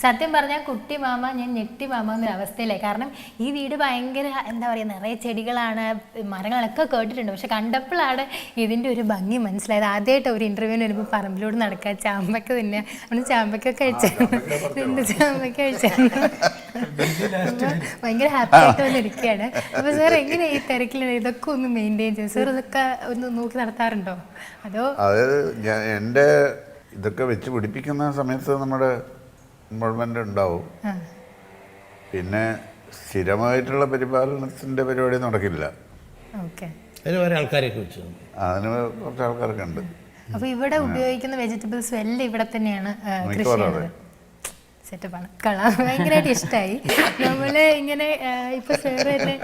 സത്യം പറഞ്ഞാൽ കുട്ടി മാമ ഞാൻ ഞെട്ടി മാമ എന്നൊരു അവസ്ഥയിലായി. കാരണം ഈ വീട് ഭയങ്കര എന്താ പറയുക, നിറയെ ചെടികളാണ്, മരങ്ങളൊക്കെ കേട്ടിട്ടുണ്ട്. പക്ഷെ കണ്ടപ്പോഴാണ് ഇതിൻ്റെ ഒരു ഭംഗി മനസ്സിലായത്. ആദ്യമായിട്ട് ഒരു ഇൻ്റർവ്യൂവിന് വരുമ്പോൾ പറമ്പിലൂടെ നടക്കുക, ചാമ്പക്ക തിന്നുക. നമ്മൾ ചാമ്പക്കൊക്കെ കഴിച്ചായിരുന്നു, ചാമ്പക്ക കഴിച്ചായിരുന്നു. ഭയങ്കര ഹാപ്പി ആയിട്ട് വന്നിരിക്കുകയാണ്. അപ്പോൾ സാർ എങ്ങനെ ഈ തിരക്കിൽ ഇതൊക്കെ ഒന്ന് മെയിൻറ്റെയിൻ ചെയ്യും? സാർ ഇതൊക്കെ ഒന്ന് നോക്കി നടത്താറുണ്ടോ? അതോ അതായത് എൻ്റെ ഇതൊക്കെ വെച്ച് പിടിപ്പിക്കുന്ന സമയത്ത് നമ്മുടെ ഇൻവോൾവ്മെൻ്റ് ഉണ്ടാവും. പിന്നെ സ്ഥിരമായിട്ടുള്ള പരിപാലനത്തിൻ്റെ പരിപാടി നടക്കില്ല. അതിന് കുറച്ച് ആൾക്കാരൊക്കെ ഉണ്ട്. അപ്പോൾ ഇവിടെ ഉപയോഗിക്കുന്ന വെജിറ്റബിൾസും എല്ലാം ഇവിടെ തന്നെയാണ് കൃഷി ചെയ്യുന്നത്. സെറ്റപ്പാണ്. കളർ ഭയങ്കരമായിട്ട് ഇഷ്ടമായി. നമ്മള് ഇങ്ങനെ ഇപ്പൊ സാറ് തന്നെ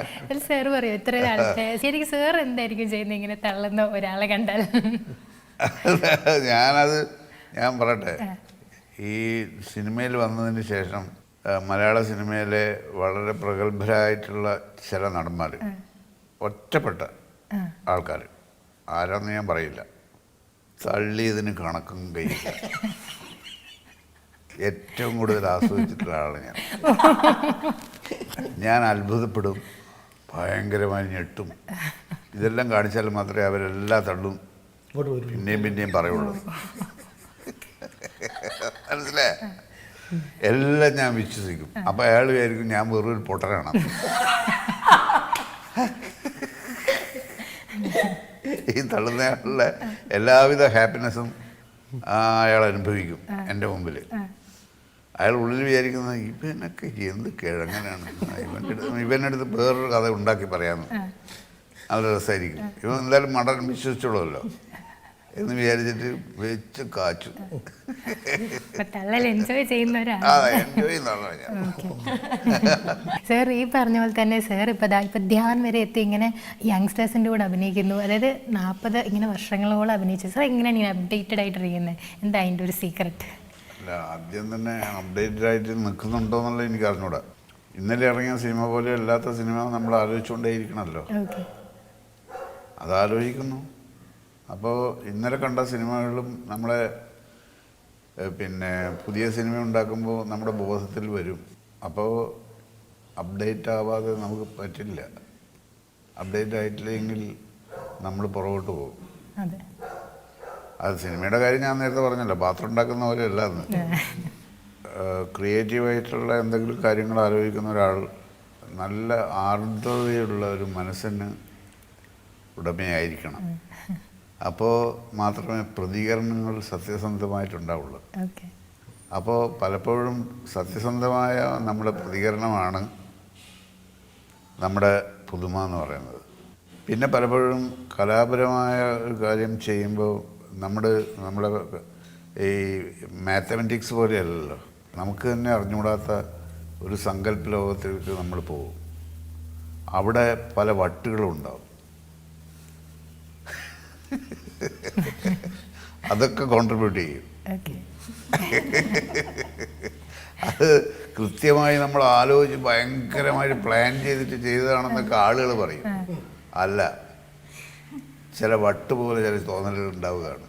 സാറ് പറയും ഇത്ര ആൾക്കാർ ശരിക്കും സാർ എന്തായിരിക്കും ചെയ്യുന്നത് ഇങ്ങനെ തള്ളുന്ന ഒരാളെ കണ്ടാൽ? ഞാൻ പറയട്ടെ, ഈ സിനിമയിൽ വന്നതിന് ശേഷം മലയാള സിനിമയിലെ വളരെ പ്രഗത്ഭരായിട്ടുള്ള ചില നടന്മാർ, ഒറ്റപ്പെട്ട ആൾക്കാർ, ആരാന്ന് ഞാൻ പറയില്ല, തള്ളിയതിന് കണക്കും കഴിയില്ല. ഏറ്റവും കൂടുതൽ ആസ്വദിച്ചിട്ടുള്ള ആളാണ് ഞാൻ അത്ഭുതപ്പെടും, ഭയങ്കരമായി ഞെട്ടും. ഇതെല്ലാം കാണിച്ചാൽ മാത്രമേ അവരെല്ലാ തള്ളും പിന്നെയും പറയുള്ളൂ. മനസ്സിലേ? എല്ലാം ഞാൻ വിശ്വസിക്കും. അപ്പം അയാൾ വിചാരിക്കും ഞാൻ വെറൊരു പൊട്ടനാണ്. ഈ തള്ളുന്നയാളുടെ എല്ലാവിധ ഹാപ്പിനെസ്സും അയാൾ അനുഭവിക്കും എൻ്റെ മുമ്പിൽ. അയാൾ ഉള്ളിൽ വിചാരിക്കുന്നത് ഇവനൊക്കെ എന്ത് കിഴങ്ങനാണ്, ഇവൻ്റെ അടുത്ത് വേറൊരു കഥ ഉണ്ടാക്കി പറയാമെന്ന്. നല്ല രസമായിരിക്കും. ഇവൻ എന്തായാലും മടൻ വിശ്വസിച്ചോളൂല്ലോ എന്ന് വിചാരിച്ചിട്ട് വെച്ച് കാച്ചു. സാർ ഈ പറഞ്ഞ പോലെ തന്നെ സാർ ഇപ്പൊ ധ്യാൻ വരെ എത്തി ഇങ്ങനെ യങ്സ്റ്റേഴ്സിന്റെ കൂടെ അഭിനയിക്കുന്നു. അതായത് 40 ഇങ്ങനെ വർഷങ്ങളോളം അഭിനയിച്ചു. സാർ എങ്ങനെയാണ് ഇങ്ങനെ അപ്ഡേറ്റഡ് ആയിട്ടിരിക്കുന്നത്? എന്താ അതിൻ്റെ ഒരു സീക്രട്ട്? അല്ല, ആദ്യം തന്നെ അപ്ഡേറ്റഡ് ആയിട്ട് നിൽക്കുന്നുണ്ടോ എന്നുള്ളത് എനിക്ക് അറിഞ്ഞൂടാ. ഇന്നലെ ഇറങ്ങിയ സിനിമ പോലെ അല്ലാത്ത സിനിമ നമ്മൾ ആലോചിച്ചുകൊണ്ടേയിരിക്കണമല്ലോ. അതാലോചിക്കുന്നു. അപ്പോൾ ഇന്നലെ കണ്ട സിനിമകളും നമ്മളെ പിന്നെ പുതിയ സിനിമ ഉണ്ടാക്കുമ്പോൾ നമ്മുടെ ബോധത്തിൽ വരും. അപ്പോൾ അപ്ഡേറ്റ് ആവാതെ നമുക്ക് പറ്റില്ല. അപ്ഡേറ്റ് ആയിട്ടില്ലെങ്കിൽ നമ്മൾ പുറകോട്ട് പോകും. അത് സിനിമയുടെ കാര്യം ഞാൻ നേരത്തെ പറഞ്ഞല്ലോ, പാത്രം ഉണ്ടാക്കുന്ന പോലെയല്ല. അന്ന് ക്രിയേറ്റീവായിട്ടുള്ള എന്തെങ്കിലും കാര്യങ്ങൾ ആലോചിക്കുന്ന ഒരാൾ നല്ല ആർദ്രതയുള്ള ഒരു മനസ്സിന് ഉടമയായിരിക്കണം. അപ്പോൾ മാത്രമേ പ്രതികരണങ്ങൾ സത്യസന്ധമായിട്ടുണ്ടാവുള്ളൂ. അപ്പോൾ പലപ്പോഴും സത്യസന്ധമായ നമ്മുടെ പ്രതികരണമാണ് നമ്മുടെ പുതുമ എന്ന് പറയുന്നത്. പിന്നെ പലപ്പോഴും കലാപരമായ ഒരു കാര്യം ചെയ്യുമ്പോൾ നമ്മളെ ഈ മാത്തമാറ്റിക്സ് പോലെയല്ലല്ലോ, നമുക്ക് തന്നെ അറിഞ്ഞുകൂടാത്ത ഒരു സങ്കല്പ ലോകത്തിലേക്ക് നമ്മൾ പോകും. അവിടെ പല വട്ടുകളും ഉണ്ടാവും. അതൊക്കെ കോൺട്രിബ്യൂട്ട് ചെയ്യും. അത് കൃത്യമായി നമ്മൾ ആലോചിച്ച് ഭയങ്കരമായിട്ട് പ്ലാൻ ചെയ്തിട്ട് ചെയ്തതാണെന്നൊക്കെ ആളുകൾ പറയും. അല്ല, ചില വട്ടുപോലെ ചില തോന്നലുകൾ ഉണ്ടാവുകയാണ്.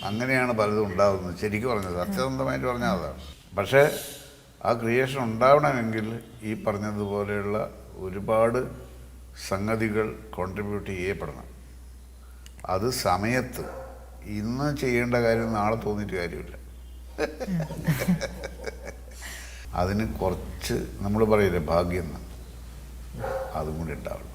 അങ്ങനെയാണ് പലതും ഉണ്ടാകുന്നത്. ശരിക്കും പറഞ്ഞത്, സത്യസന്ധമായിട്ട് പറഞ്ഞാൽ അതാണ്. പക്ഷേ ആ ക്രിയേഷൻ ഉണ്ടാവണമെങ്കിൽ ഈ പറഞ്ഞതുപോലെയുള്ള ഒരുപാട് സംഗതികൾ കോൺട്രിബ്യൂട്ട് ചെയ്യപ്പെടണം. അത് സമയത്ത് ഇന്ന് ചെയ്യേണ്ട കാര്യം നാളെ തോന്നിയിട്ട് കാര്യമില്ല. അതിന് കുറച്ച് നമ്മൾ പറയില്ലേ ഭാഗ്യം, അതും കൂടി ഉണ്ടാവണം.